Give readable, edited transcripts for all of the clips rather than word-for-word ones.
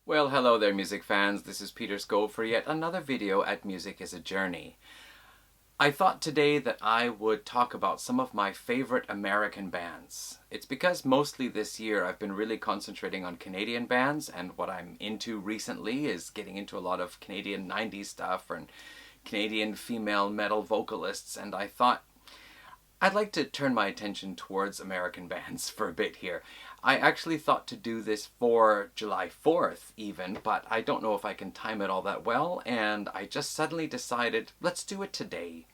Well, hello there, music fans. This is Peter Skov for yet another video at Music is a Journey. I thought today that I would talk about some of my favorite American bands. It's because mostly this year I've been really concentrating on Canadian bands, and what I'm into recently is getting into a lot of Canadian 90s stuff and Canadian female metal vocalists, and I thought I'd like to turn my attention towards American bands for a bit here. I actually thought to do this for July 4th even, but I don't know if I can time it all that well, and I just suddenly decided, let's do it today.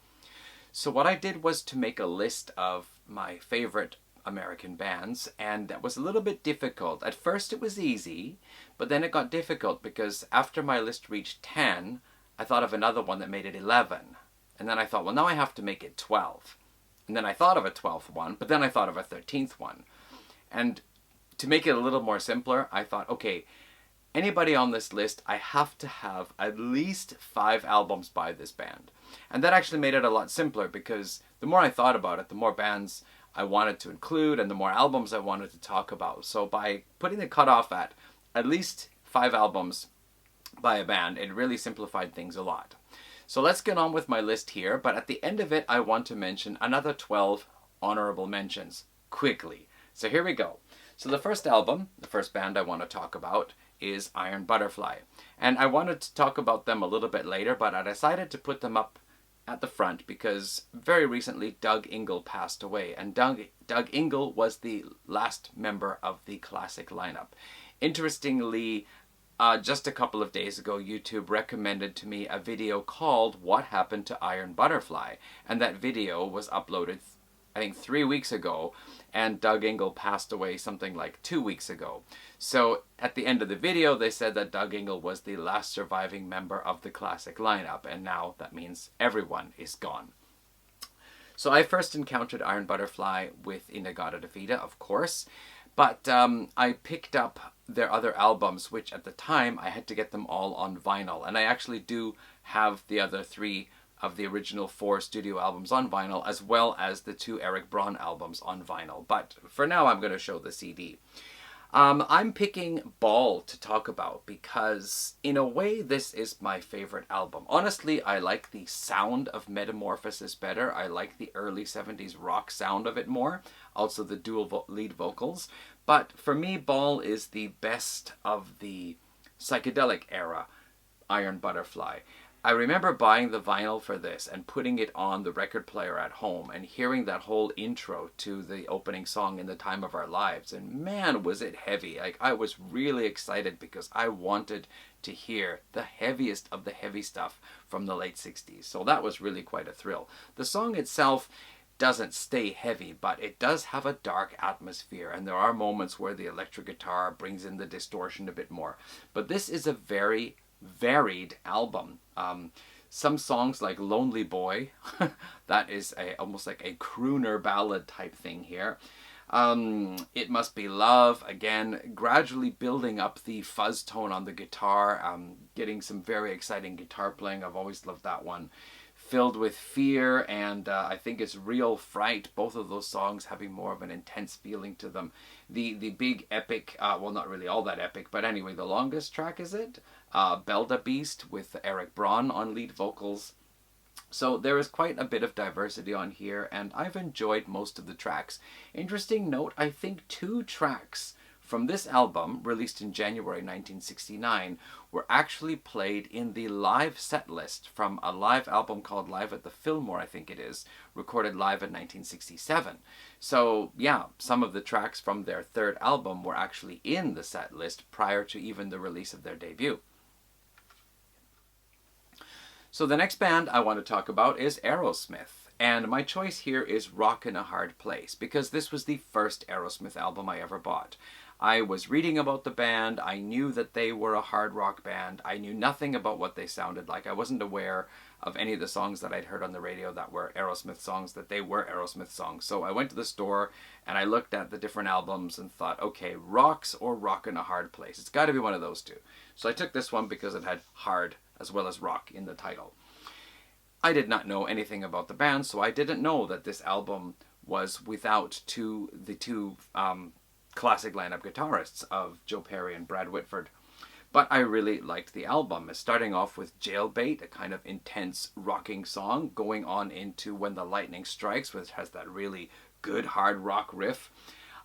So what I did was to make a list of my favorite American bands, and that was a little bit difficult. At first it was easy, but then it got difficult because after my list reached 10, I thought of another one that made it 11. And then I thought, well, now I have to make it 12. And then I thought of a 12th one, but then I thought of a 13th one. And to make it a little more simpler, I thought, okay, anybody on this list, I have to have at least 5 albums by this band. And that actually made it a lot simpler because the more I thought about it, the more bands I wanted to include and the more albums I wanted to talk about. So by putting the cutoff at least 5 albums by a band, it really simplified things a lot. So let's get on with my list here, but at the end of it, I want to mention another 12 honorable mentions quickly. So here we go. So the first album, the first band I want to talk about is Iron Butterfly. And I wanted to talk about them a little bit later, but I decided to put them up at the front because very recently Doug Ingle passed away, and Doug Ingle was the last member of the classic lineup. Interestingly, just a couple of days ago, YouTube recommended to me a video called What Happened to Iron Butterfly, and that video was uploaded, I think, 3 weeks ago, and Doug Ingle passed away something like 2 weeks ago. So at the end of the video, they said that Doug Ingle was the last surviving member of the classic lineup, and now that means everyone is gone. So I first encountered Iron Butterfly with In-A-Gadda-Da-Vida, of course, but I picked up their other albums, which at the time I had to get them all on vinyl. And I actually do have the other 3 of the original 4 studio albums on vinyl, as well as the 2 Eric Braun albums on vinyl. But for now, I'm going to show the CD. I'm picking Ball to talk about because, in a way, this is my favorite album. Honestly, I like the sound of Metamorphosis better. I like the early 70s rock sound of it more. Also the dual lead vocals. But for me, Ball is the best of the psychedelic era Iron Butterfly. I remember buying the vinyl for this and putting it on the record player at home and hearing that whole intro to the opening song, In the Time of Our Lives, and man, was it heavy. Like, I was really excited because I wanted to hear the heaviest of the heavy stuff from the late 60s. So that was really quite a thrill. The song itself doesn't stay heavy, but it does have a dark atmosphere, and there are moments where the electric guitar brings in the distortion a bit more. But this is a very varied album. Some songs like Lonely Boy, that is almost like a crooner ballad type thing here. It Must Be Love, again, gradually building up the fuzz tone on the guitar, getting some very exciting guitar playing. I've always loved that one. Filled with Fear, and I think it's Real Fright, both of those songs having more of an intense feeling to them. The big epic, well, not really all that epic, but anyway, the longest track is it? Beldabeast with Eric Braun on lead vocals. So there is quite a bit of diversity on here, and I've enjoyed most of the tracks. Interesting note, I think 2 tracks from this album, released in January 1969, were actually played in the live set list from a live album called Live at the Fillmore, I think it is, recorded live in 1967. So yeah, some of the tracks from their 3rd album were actually in the set list prior to even the release of their debut. So the next band I want to talk about is Aerosmith. And my choice here is Rockin' a Hard Place, because this was the first Aerosmith album I ever bought. I was reading about the band, I knew that they were a hard rock band, I knew nothing about what they sounded like, I wasn't aware of any of the songs that I'd heard on the radio that were Aerosmith songs, that they were Aerosmith songs. So I went to the store and I looked at the different albums and thought, okay, Rocks or Rockin' a Hard Place, it's got to be one of those 2. So I took this one because it had hard as well as rock in the title. I did not know anything about the band, so I didn't know that this album was without the two classic lineup guitarists of Joe Perry and Brad Whitford. But I really liked the album. It's starting off with Jailbait, a kind of intense rocking song, going on into When the Lightning Strikes, which has that really good hard rock riff.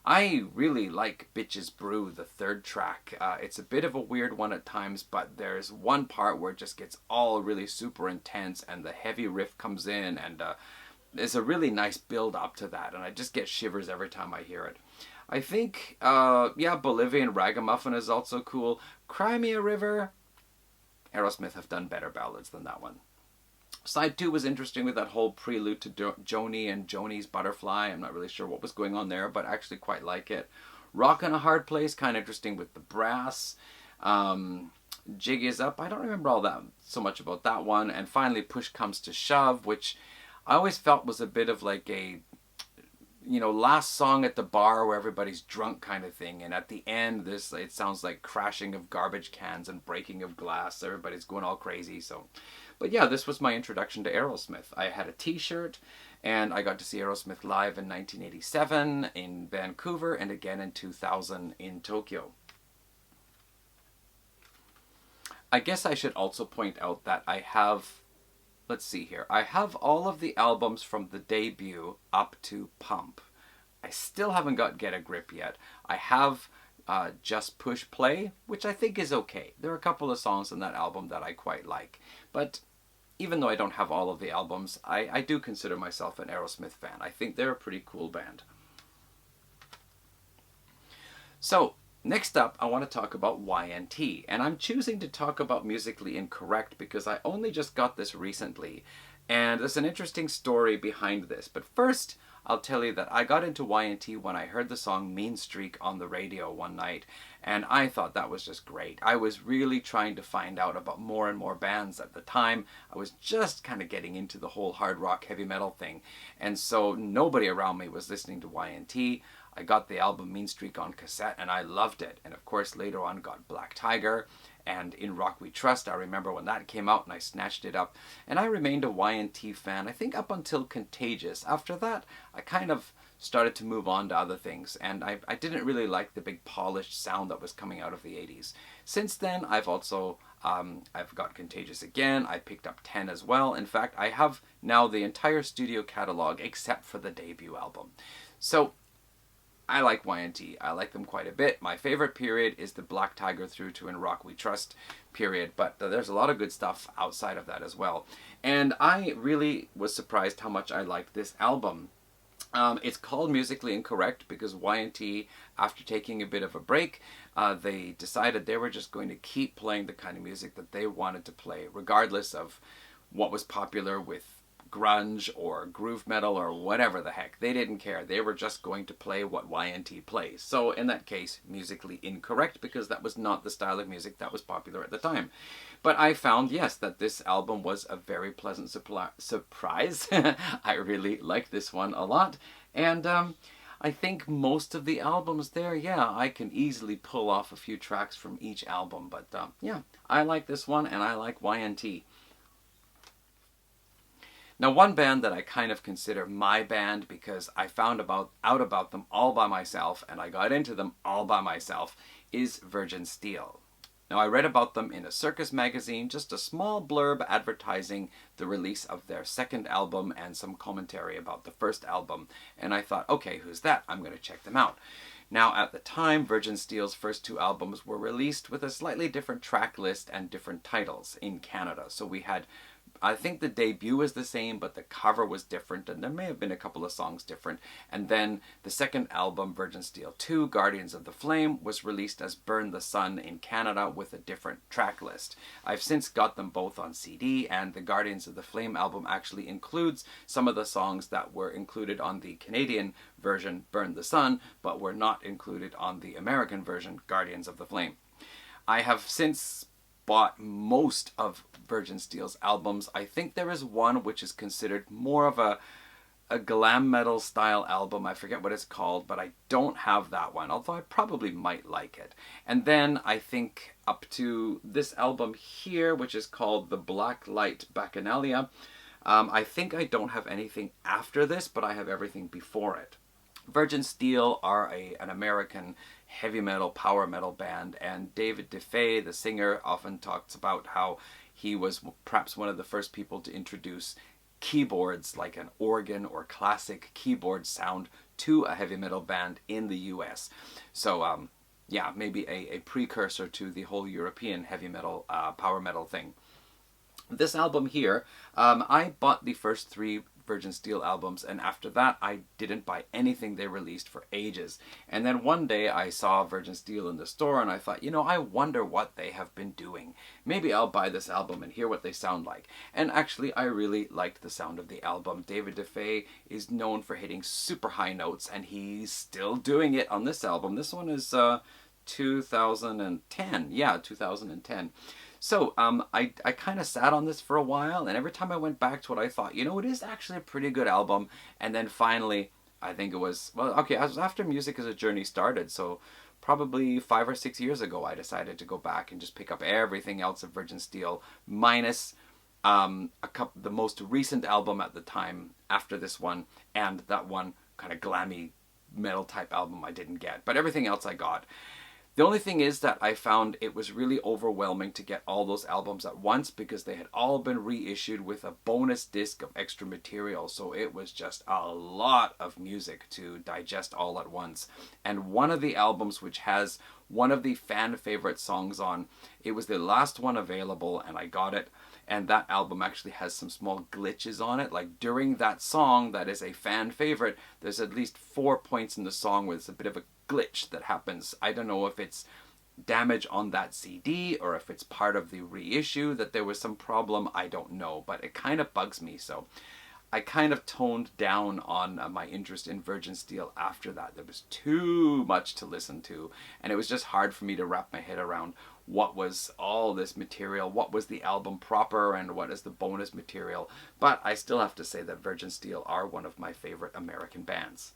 I really like Bitches Brew, the third track. It's a bit of a weird one at times, but there's one part where it just gets all really super intense and the heavy riff comes in, and there's a really nice build up to that, and I just get shivers every time I hear it. I think, yeah, Bolivian Ragamuffin is also cool. Cry Me a River, Aerosmith have done better ballads than that one. Side 2 was interesting with that whole prelude to Joni and Joni's Butterfly. I'm not really sure what was going on there, but I actually quite like it. Rockin' a Hard Place, kind of interesting with the brass. Jig Is Up, I don't remember all that so much about that one. And finally, Push Comes to Shove, which I always felt was a bit of like a, you know, last song at the bar where everybody's drunk kind of thing, and at the end it sounds like crashing of garbage cans and breaking of glass. Everybody's going all crazy. So, but yeah, this was my introduction to Aerosmith. I had a t-shirt, and I got to see Aerosmith live in 1987 in Vancouver and again in 2000 in Tokyo. I guess I should also point out that I have, let's see here, I have all of the albums from the debut up to Pump. I still haven't got Get a Grip yet. I have Just Push Play, which I think is okay. There are a couple of songs on that album that I quite like. But even though I don't have all of the albums, I do consider myself an Aerosmith fan. I think they're a pretty cool band. So, next up, I want to talk about Y&T, and I'm choosing to talk about Musically Incorrect because I only just got this recently, and there's an interesting story behind this. But first, I'll tell you that I got into Y&T when I heard the song Mean Streak on the radio one night, and I thought that was just great. I was really trying to find out about more and more bands at the time. I was just kind of getting into the whole hard rock heavy metal thing, and so nobody around me was listening to Y&T. I got the album Mean Streak on cassette and I loved it. And of course later on got Black Tiger and In Rock We Trust. I remember when that came out and I snatched it up. And I remained a Y&T fan, I think up until Contagious. After that, I kind of started to move on to other things, and I didn't really like the big polished sound that was coming out of the 80s. Since then, I've also I've got Contagious again. I picked up 10 as well. In fact, I have now the entire studio catalog except for the debut album. So I like Y&T. I like them quite a bit. My favorite period is the Black Tiger through to In Rock We Trust period, but there's a lot of good stuff outside of that as well. And I really was surprised how much I liked this album. It's called Musically Incorrect because Y&T, after taking a bit of a break, they decided they were just going to keep playing the kind of music that they wanted to play, regardless of what was popular with grunge or groove metal or whatever the heck. They didn't care. They were just going to play what Y&T plays. So in that case, Musically Incorrect, because that was not the style of music that was popular at the time. But I found, yes, that this album was a very pleasant surprise. I really like this one a lot. And I think most of the albums there, yeah, I can easily pull off a few tracks from each album. But yeah, I like this one and I like Y&T. Now, one band that I kind of consider my band because I found out about them all by myself and I got into them all by myself is Virgin Steel. Now, I read about them in a Circus magazine, just a small blurb advertising the release of their second album and some commentary about the first album, and I thought, okay, who's that? I'm going to check them out. Now, at the time, Virgin Steel's first two albums were released with a slightly different track list and different titles in Canada. So we had, I think the debut was the same, but the cover was different, and there may have been a couple of songs different. And then the second album, Virgin Steel 2, Guardians of the Flame, was released as Burn the Sun in Canada with a different track list. I've since got them both on CD, and the Guardians of the Flame album actually includes some of the songs that were included on the Canadian version, Burn the Sun, but were not included on the American version, Guardians of the Flame. I have since bought most of Virgin Steel's albums. I think there is one which is considered more of a glam metal style album. I forget what it's called, but I don't have that one, although I probably might like it. And then I think up to this album here, which is called The Black Light Bacchanalia, I think I don't have anything after this, but I have everything before it. Virgin Steel are an American heavy metal, power metal band. And David DeFay, the singer, often talks about how he was perhaps one of the first people to introduce keyboards, like an organ or classic keyboard sound, to a heavy metal band in the US. So yeah, maybe a precursor to the whole European heavy metal, power metal thing. This album here, I bought the first 3 Virgin Steel albums, and after that I didn't buy anything they released for ages. And then one day I saw Virgin Steel in the store and I thought, you know, I wonder what they have been doing. Maybe I'll buy this album and hear what they sound like. And actually I really liked the sound of the album. David DeFay is known for hitting super high notes, and he's still doing it on this album. This one is 2010. Yeah, 2010. So I kind of sat on this for a while, and every time I went back to it, I thought, you know, it is actually a pretty good album. And then finally, I think it was, well, okay, after Music is a Journey started, so probably 5 or 6 years ago, I decided to go back and just pick up everything else of Virgin Steel, minus the most recent album at the time after this one, and that one kind of glammy metal type album I didn't get. But everything else I got. The only thing is that I found it was really overwhelming to get all those albums at once, because they had all been reissued with a bonus disc of extra material. So it was just a lot of music to digest all at once. And one of the albums, which has one of the fan favorite songs on, it was the last one available and I got it. And that album actually has some small glitches on it. Like during that song that is a fan favorite, there's at least 4 points in the song where it's a bit of a glitch that happens. I don't know if it's damage on that CD or if it's part of the reissue that there was some problem. I don't know, but it kind of bugs me. So I kind of toned down on my interest in Virgin Steel after that. There was too much to listen to, and it was just hard for me to wrap my head around what was all this material, what was the album proper, and what is the bonus material. But I still have to say that Virgin Steel are one of my favorite American bands.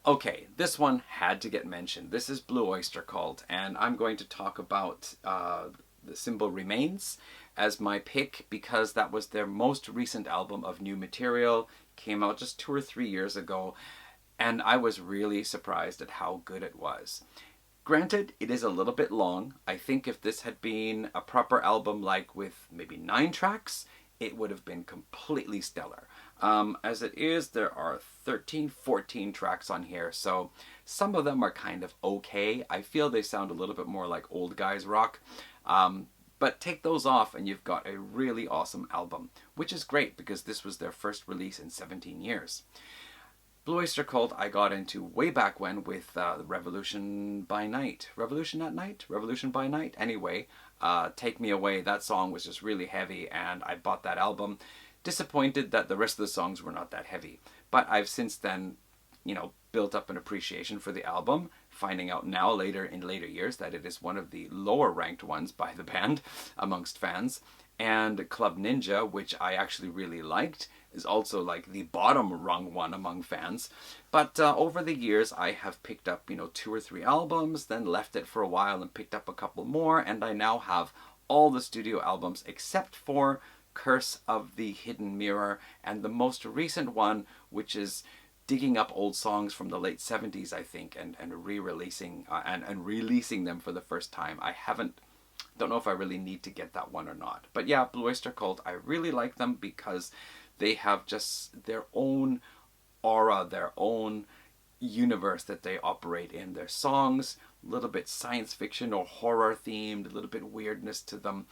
Okay, this one had to get mentioned. This is Blue Oyster Cult, and I'm going to talk about The Symbol Remains as my pick because that was their most recent album of new material. Came out just 2 or 3 years ago, and I was really surprised at how good it was. Granted, it is a little bit long. I think if this had been a proper album, like with maybe 9 tracks, it would have been completely stellar. As it is, there are 13, 14 tracks on here, so some of them are kind of okay. I feel they sound a little bit more like old guys rock. But take those off and you've got a really awesome album, which is great because this was their first release in 17 years. Blue Oyster Cult I got into way back when with Revolution by Night. Revolution at Night? Revolution by Night? Anyway, Take Me Away, that song was just really heavy and I bought that album. Disappointed that the rest of the songs were not that heavy. But I've since then, you know, built up an appreciation for the album, finding out now in later years that it is one of the lower ranked ones by the band amongst fans. And Club Ninja, which I actually really liked, is also like the bottom rung one among fans. But over the years I have picked up, you know, 2 or 3 albums, then left it for a while and picked up a couple more, and I now have all the studio albums except for Curse of the Hidden Mirror and the most recent one, which is digging up old songs from the late 70s, I think, and re-releasing and releasing them for the first time. Don't know if I really need to get that one or not. But yeah, Blue Oyster Cult, I really like them because they have just their own aura, their own universe that they operate in. Their songs, a little bit science fiction or horror themed, a little bit weirdness to them.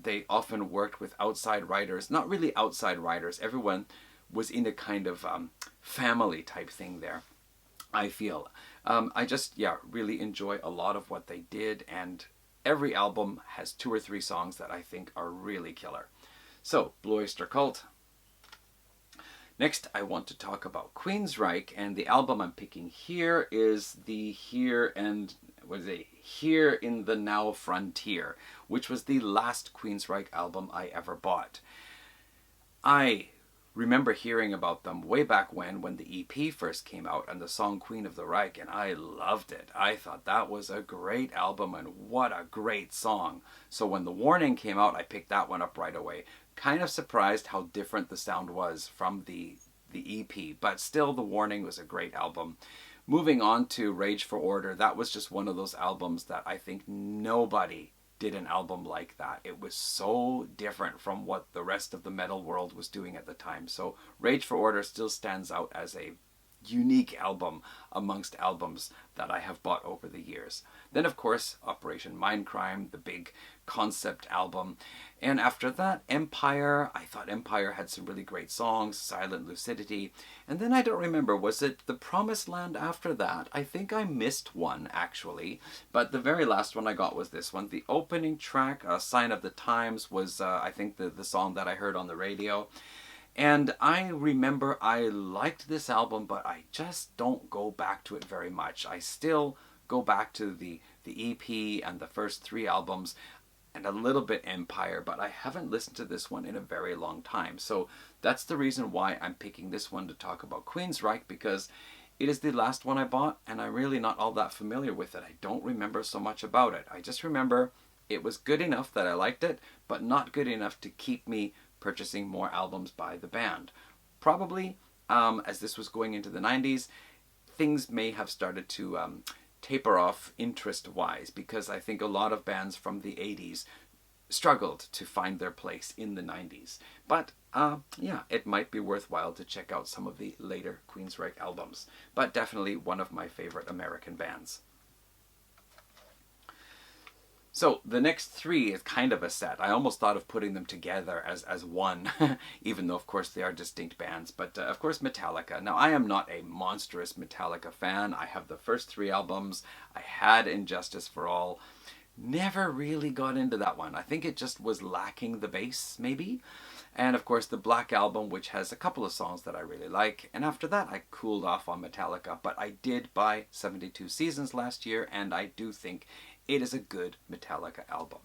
They often worked with outside writers, not really outside writers. Everyone was in a kind of family type thing there, I feel. I just, really enjoy a lot of what they did, and every album has 2 or 3 songs that I think are really killer. So, Blue Oyster Cult. Next, I want to talk about Queensryche, and the album I'm picking here is the Here in the Now Frontier, which was the last Queensryche album I ever bought. I remember hearing about them way back when the EP first came out and the song Queen of the Reich, and I loved it. I thought that was a great album and what a great song. So when The Warning came out, I picked that one up right away. Kind of surprised how different the sound was from the EP, but still The Warning was a great album. Moving on to Rage for Order, that was just one of those albums that I think nobody did an album like that. It was so different from what the rest of the metal world was doing at the time. So Rage for Order still stands out as a unique album amongst albums that I have bought over the years. Then of course Operation Mindcrime, the big concept album. And after that, Empire. I thought Empire had some really great songs, Silent Lucidity. And then I don't remember, was it The Promised Land after that? I think I missed one actually, but the very last one I got was this one. The opening track, Sign of the Times, was I think the song that I heard on the radio. And I remember I liked this album, but I just don't go back to it very much. I still go back to the EP and the first 3 albums and a little bit Empire, but I haven't listened to this one in a very long time. So that's the reason why I'm picking this one to talk about Queensryche, because it is the last one I bought and I'm really not all that familiar with it. I don't remember so much about it. I just remember it was good enough that I liked it, but not good enough to keep me purchasing more albums by the band. Probably, as this was going into the 90s, things may have started to taper off interest-wise, because I think a lot of bands from the 80s struggled to find their place in the 90s. But yeah, it might be worthwhile to check out some of the later Queensryche albums. But definitely one of my favorite American bands. So the next 3 is kind of a set. I almost thought of putting them together as one, even though of course they are distinct bands. But of course Metallica. Now I am not a monstrous Metallica fan. I have the first 3 albums. I had Injustice for All. Never really got into that one. I think it just was lacking the bass, maybe. And of course the Black Album, which has a couple of songs that I really like. And after that I cooled off on Metallica. But I did buy 72 Seasons last year, and I do think it is a good Metallica album.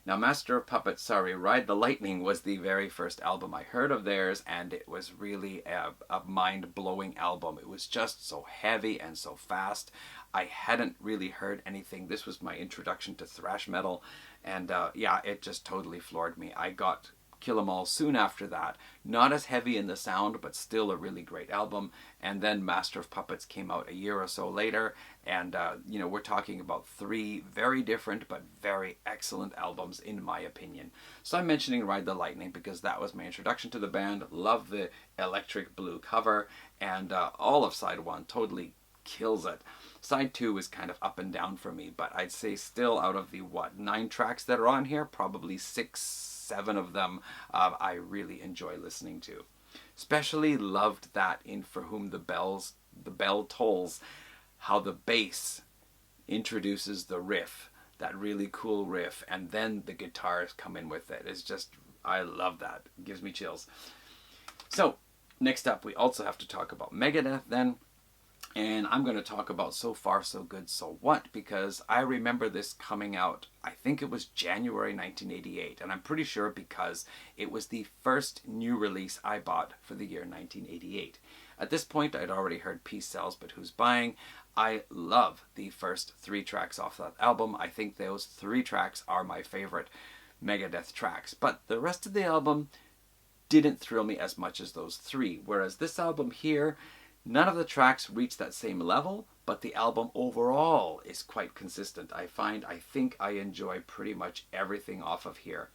Now, Master of Puppets, Ride the Lightning was the very first album I heard of theirs, and it was really a mind-blowing album. It was just so heavy and so fast. I hadn't really heard anything. This was my introduction to thrash metal, and yeah, it just totally floored me. I got Kill 'Em All soon after that. Not as heavy in the sound, but still a really great album. And then Master of Puppets came out a year or so later, and you know, we're talking about 3 very different but very excellent albums in my opinion. So I'm mentioning Ride the Lightning because that was my introduction to the band. Love the electric blue cover, and all of side 1 totally kills it. Side 2 is kind of up and down for me, but I'd say still out of the 9 tracks that are on here, probably 6, 7 of them I really enjoy listening to. Especially loved that in For Whom the Bell Tolls, how the bass introduces the riff, that really cool riff, and then the guitars come in with it. It's just, I love that. It gives me chills. So next up we also have to talk about Megadeth then. And I'm going to talk about So Far So Good So What, because I remember this coming out, I think it was January 1988, and I'm pretty sure because it was the first new release I bought for the year 1988. At this point, I'd already heard Peace Sells But Who's Buying. I love the first 3 tracks off that album. I think those 3 tracks are my favorite Megadeth tracks, but the rest of the album didn't thrill me as much as those 3, whereas this album here, none of the tracks reach that same level, but the album overall is quite consistent. I think I enjoy pretty much everything off of here.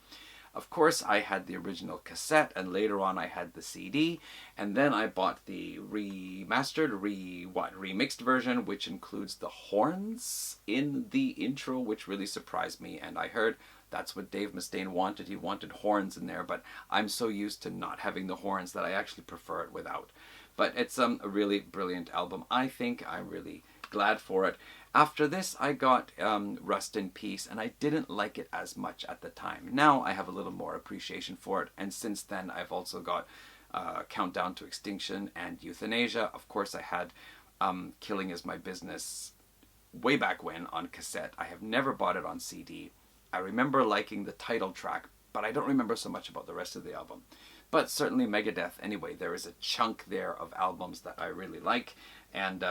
Of course, I had the original cassette, and later on I had the CD, and then I bought the remixed version, which includes the horns in the intro, which really surprised me, and I heard that's what Dave Mustaine wanted. He wanted horns in there, but I'm so used to not having the horns that I actually prefer it without. But it's a really brilliant album. I think I'm really glad for it. After this, I got Rust in Peace, and I didn't like it as much at the time. Now I have a little more appreciation for it, and since then I've also got Countdown to Extinction and Euthanasia. Of course, I had Killing Is My Business way back when on cassette. I have never bought it on CD. I remember liking the title track, but I don't remember so much about the rest of the album. But certainly Megadeth, anyway, there is a chunk there of albums that I really like, and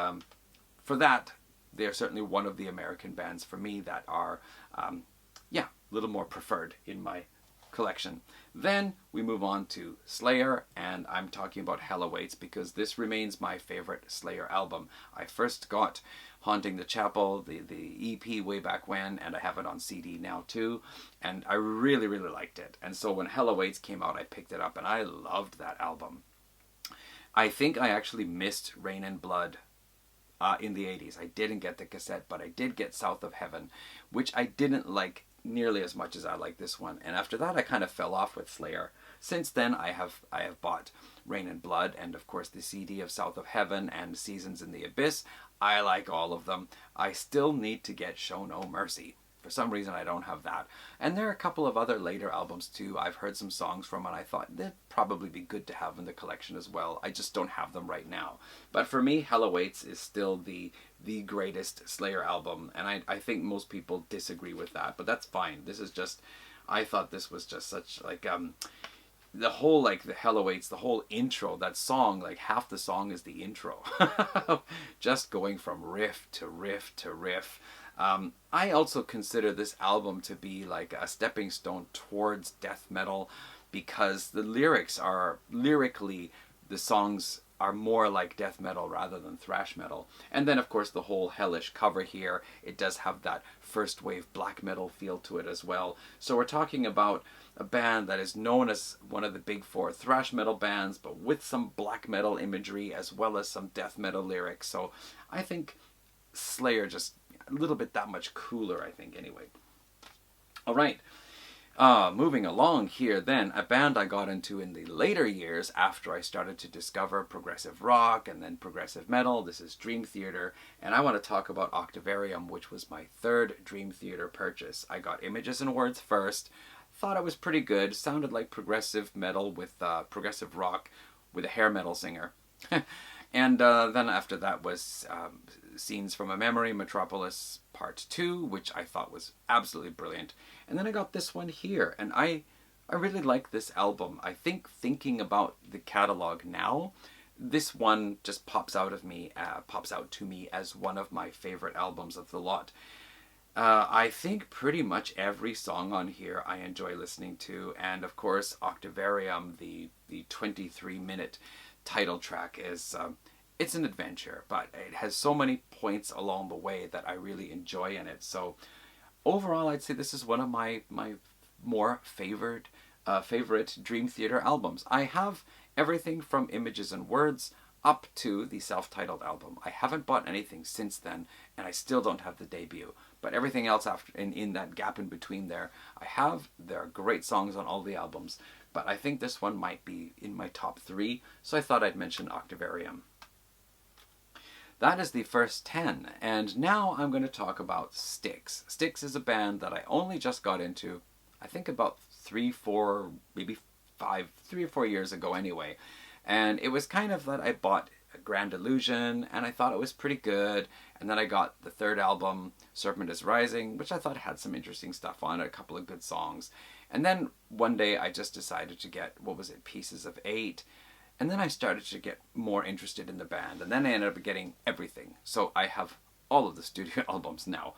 for that, they are certainly one of the American bands for me that are, yeah, a little more preferred in my collection. Then we move on to Slayer, and I'm talking about Hell Awaits because this remains my favorite Slayer album. I first got Haunting the Chapel, the EP, way back when, and I have it on CD now too, and I really, really liked it. And so when Hell Awaits came out, I picked it up, and I loved that album. I think I actually missed Rain and Blood in the 80s. I didn't get the cassette, but I did get South of Heaven, which I didn't like nearly as much as I like this one. And after that, I kind of fell off with Slayer. Since then, I have bought Rain and Blood, and of course the CD of South of Heaven and Seasons in the Abyss. I like all of them. I still need to get Show No Mercy. For some reason, I don't have that. And there are a couple of other later albums too I've heard some songs from, and I thought they'd probably be good to have in the collection as well. I just don't have them right now. But for me, Hell Awaits is still the greatest Slayer album, and I think most people disagree with that, but that's fine. This is just, I thought this was just such, like, the whole, like, the Hell Awaits, the whole intro, that song, like, half the song is the intro. Just going from riff to riff to riff. I also consider this album to be like a stepping stone towards death metal, because the lyrics are, lyrically, the songs are more like death metal rather than thrash metal. And then of course the whole hellish cover here, it does have that first wave black metal feel to it as well. So we're talking about a band that is known as one of the big four thrash metal bands, but with some black metal imagery as well as some death metal lyrics. So I think Slayer just a little bit that much cooler, I think, anyway. All right. Moving along here then, a band I got into in the later years after I started to discover progressive rock and then progressive metal. This is Dream Theater, and I want to talk about Octavarium, which was my third Dream Theater purchase. I got Images and Words first, thought it was pretty good, sounded like progressive metal with progressive rock with a hair metal singer. And then after that was Scenes from a Memory, Metropolis Part 2, which I thought was absolutely brilliant. And then I got this one here, and I really like this album. I think thinking about the catalog now, this one just pops out to me as one of my favorite albums of the lot. I think pretty much every song on here I enjoy listening to, and of course Octavarium, the 23-minute title track, is it's an adventure, but it has so many points along the way that I really enjoy in it. So overall, I'd say this is one of my more favorite Dream Theater albums. I have everything from Images and Words up to the self-titled album. I haven't bought anything since then, and I still don't have the debut. But everything else after in that gap in between there, I have. There are great songs on all the albums, but I think this one might be in my top 3, so I thought I'd mention Octavarium. That is the first 10, and now I'm going to talk about Styx. Styx is a band that I only just got into, I think about 3 or 4 years ago anyway. And it was kind of that I bought Grand Illusion, and I thought it was pretty good. And then I got the third album, Serpent is Rising, which I thought had some interesting stuff on it, a couple of good songs. And then one day I just decided to get, Pieces of 8. And then I started to get more interested in the band, and then I ended up getting everything. So I have all of the studio albums now.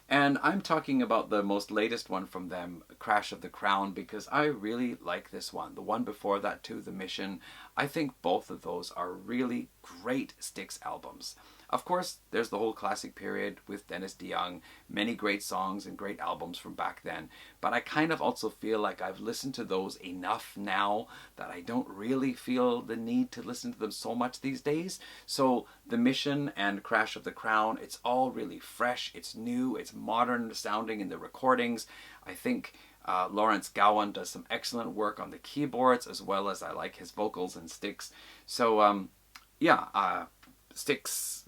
And I'm talking about the most latest one from them, Crash of the Crown, because I really like this one. The one before that too, The Mission. I think both of those are really great Styx albums. Of course, there's the whole classic period with Dennis DeYoung, many great songs and great albums from back then, but I kind of also feel like I've listened to those enough now that I don't really feel the need to listen to them so much these days. So The Mission and Crash of the Crown, it's all really fresh, it's new, it's modern sounding in the recordings. I think Lawrence Gowan does some excellent work on the keyboards, as well as I like his vocals in Styx. So Styx,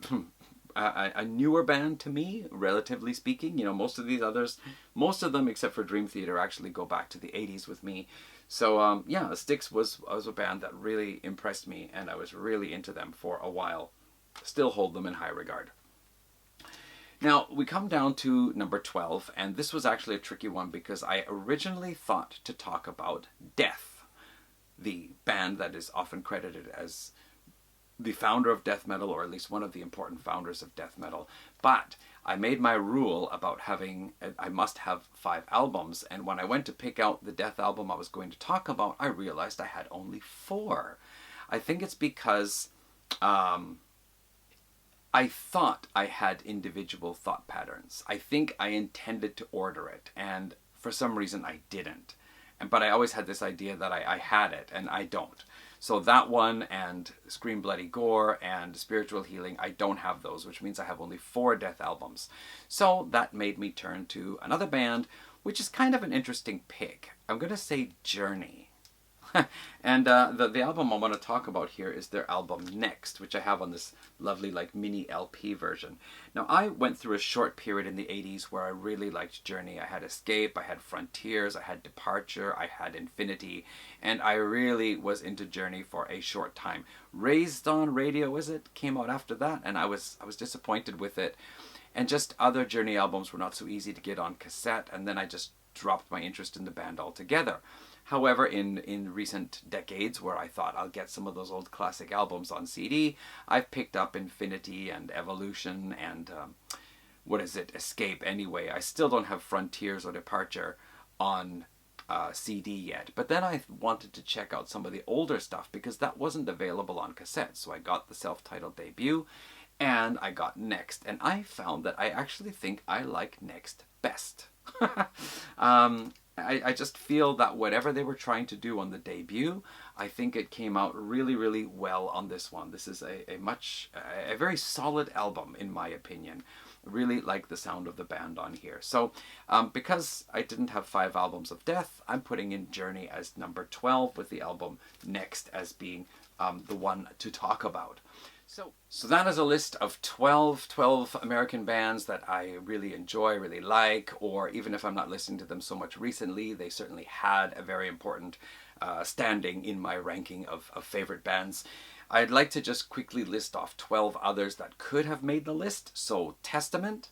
a newer band to me, relatively speaking. You know, most of them except for Dream Theater actually go back to the 80s with me. So Styx was a band that really impressed me, and I was really into them for a while. Still hold them in high regard. Now, we come down to number 12, and this was actually a tricky one because I originally thought to talk about Death, the band that is often credited as the founder of death metal, or at least one of the important founders of death metal. But I made my rule about I must have 5 albums, and when I went to pick out the Death album I was going to talk about, I realized I had only 4. I think it's because I thought I had individual thought patterns. I think I intended to order it, and for some reason I didn't. But I always had this idea that I had it, and I don't. So that one and Scream Bloody Gore and Spiritual Healing, I don't have those, which means I have only 4 Death albums. So that made me turn to another band, which is kind of an interesting pick. I'm going to say Journey. And the album I want to talk about here is their album Next, which I have on this lovely like mini LP version. Now, I went through a short period in the 80s where I really liked Journey. I had Escape, I had Frontiers, I had Departure, I had Infinity, and I really was into Journey for a short time. Raised on Radio, came out after that, and I was disappointed with it. And just other Journey albums were not so easy to get on cassette, and then I just dropped my interest in the band altogether. However, in recent decades, where I thought I'll get some of those old classic albums on CD, I've picked up Infinity and Evolution and, Escape anyway. I still don't have Frontiers or Departure on CD yet. But then I wanted to check out some of the older stuff because that wasn't available on cassette. So I got the self-titled debut and I got Next. And I found that I actually think I like Next best. I just feel that whatever they were trying to do on the debut, I think it came out really, really well on this one. This is a very solid album, in my opinion. Really like the sound of the band on here. So, because I didn't have 5 albums of Death, I'm putting in Journey as number 12 with the album Next as being the one to talk about. So that is a list of 12 American bands that I really enjoy, really like, or even if I'm not listening to them so much recently, they certainly had a very important standing in my ranking of favorite bands. I'd like to just quickly list off 12 others that could have made the list. So Testament,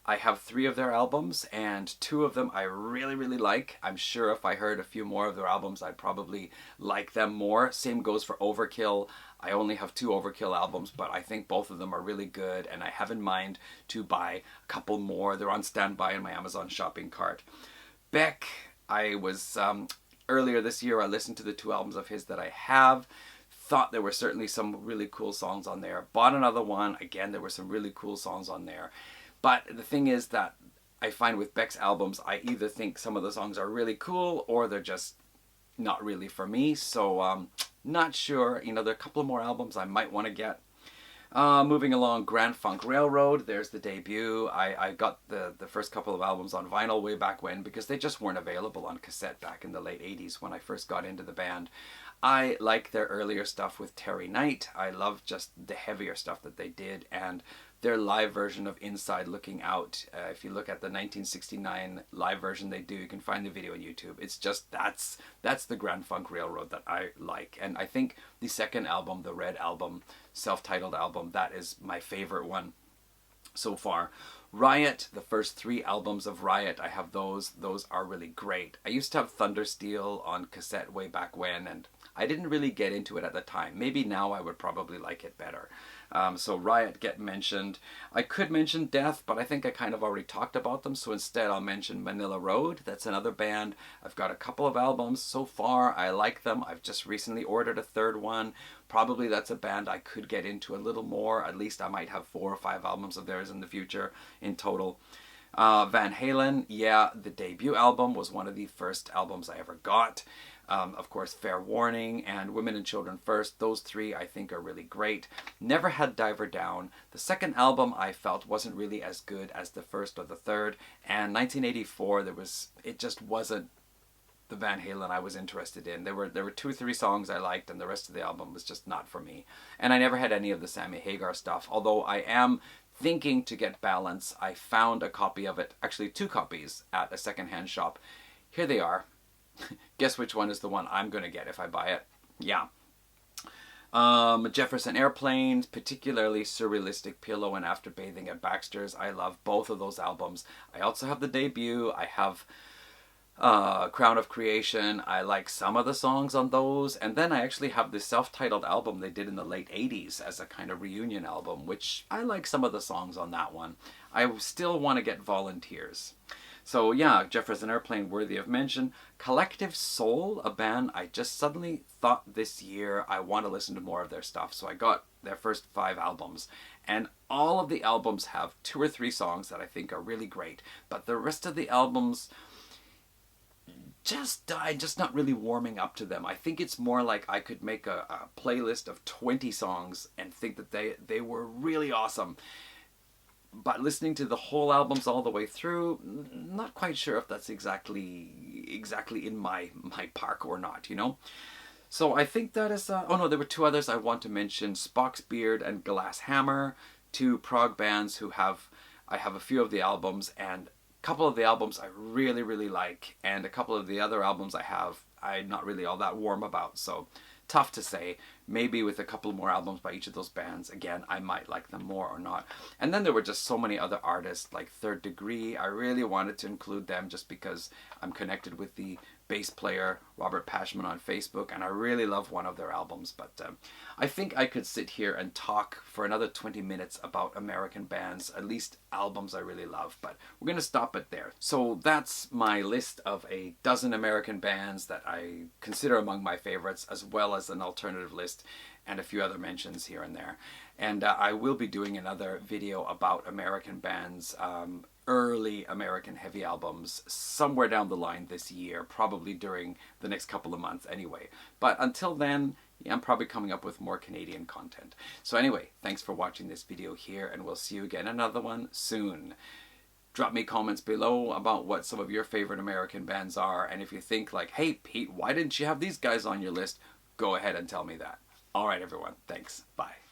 I have 3 of their albums, and 2 of them I really, really like. I'm sure if I heard a few more of their albums, I'd probably like them more. Same goes for Overkill. I only have 2 Overkill albums, but I think both of them are really good, and I have in mind to buy a couple more. They're on standby in my Amazon shopping cart. Beck, earlier this year, I listened to the 2 albums of his that I have. Thought there were certainly some really cool songs on there. Bought another one. Again, there were some really cool songs on there. But the thing is that I find with Beck's albums, I either think some of the songs are really cool or they're just not really for me. So not sure. There are a couple of more albums I might want to get. Moving along, Grand Funk Railroad. There's the debut. I got the first couple of albums on vinyl way back when because they just weren't available on cassette back in the late 80s when I first got into the band. I like their earlier stuff with Terry Knight. I love just the heavier stuff that they did, and their live version of Inside Looking Out. If you look at the 1969 live version they do, you can find the video on YouTube. It's just, that's the Grand Funk Railroad that I like. And I think the second album, the Red album, self-titled album, that is my favorite one so far. Riot, the first 3 albums of Riot, I have those. Those are really great. I used to have Thundersteel on cassette way back when, and I didn't really get into it at the time. Maybe now I would probably like it better. So Riot get mentioned. I could mention Death, but I think I kind of already talked about them, so instead I'll mention Manila Road. That's another band. I've got a couple of albums so far. I like them. I've just recently ordered a 3rd one. Probably that's a band I could get into a little more. At least I might have 4 or 5 albums of theirs in the future in total. Van Halen, yeah, the debut album was one of the first albums I ever got. Of course, Fair Warning and Women and Children First. Those 3 I think are really great. Never had Diver Down. The second album I felt wasn't really as good as the first or the third. And 1984, it just wasn't the Van Halen I was interested in. There were 2 or 3 songs I liked, and the rest of the album was just not for me. And I never had any of the Sammy Hagar stuff, although I am thinking to get Balance. I found a copy of it, actually 2 copies, at a secondhand shop. Here they are. Guess which one is the one I'm going to get if I buy it? Yeah. Jefferson Airplane, particularly Surrealistic Pillow and After Bathing at Baxter's. I love both of those albums. I also have the debut. I have Crown of Creation. I like some of the songs on those. And then I actually have this self-titled album they did in the late 80s as a kind of reunion album, which I like some of the songs on that one. I still want to get Volunteers. So yeah, Jefferson Airplane, worthy of mention. Collective Soul, a band I just suddenly thought this year I want to listen to more of their stuff. So I got their first 5 albums. And all of the albums have 2 or 3 songs that I think are really great. But the rest of the albums, I'm just not really warming up to them. I think it's more like I could make a playlist of 20 songs and think that they were really awesome. But listening to the whole albums all the way through, not quite sure if that's exactly in my park or not, you know? So I think that is, oh no, there were 2 others I want to mention, Spock's Beard and Glass Hammer, 2 prog bands I have a few of the albums, and a couple of the albums I really, really like, and a couple of the other albums I'm not really all that warm about, so tough to say. Maybe with a couple more albums by each of those bands, again, I might like them more or not. And then there were just so many other artists, like Third Degree. I really wanted to include them just because I'm connected with the bass player Robert Pashman on Facebook, and I really love one of their albums. But I think I could sit here and talk for another 20 minutes about American bands, at least albums I really love, but we're going to stop it there. So that's my list of a dozen American bands that I consider among my favorites, as well as an alternative list and a few other mentions here and there. And I will be doing another video about American bands, early American heavy albums, somewhere down the line this year, probably during the next couple of months anyway. But until then, yeah, I'm probably coming up with more Canadian content. So anyway, thanks for watching this video here, and we'll see you again in another one soon. Drop me comments below about what some of your favorite American bands are, and if you think like, hey Pete, why didn't you have these guys on your list? Go ahead and tell me that. Alright everyone, thanks, bye.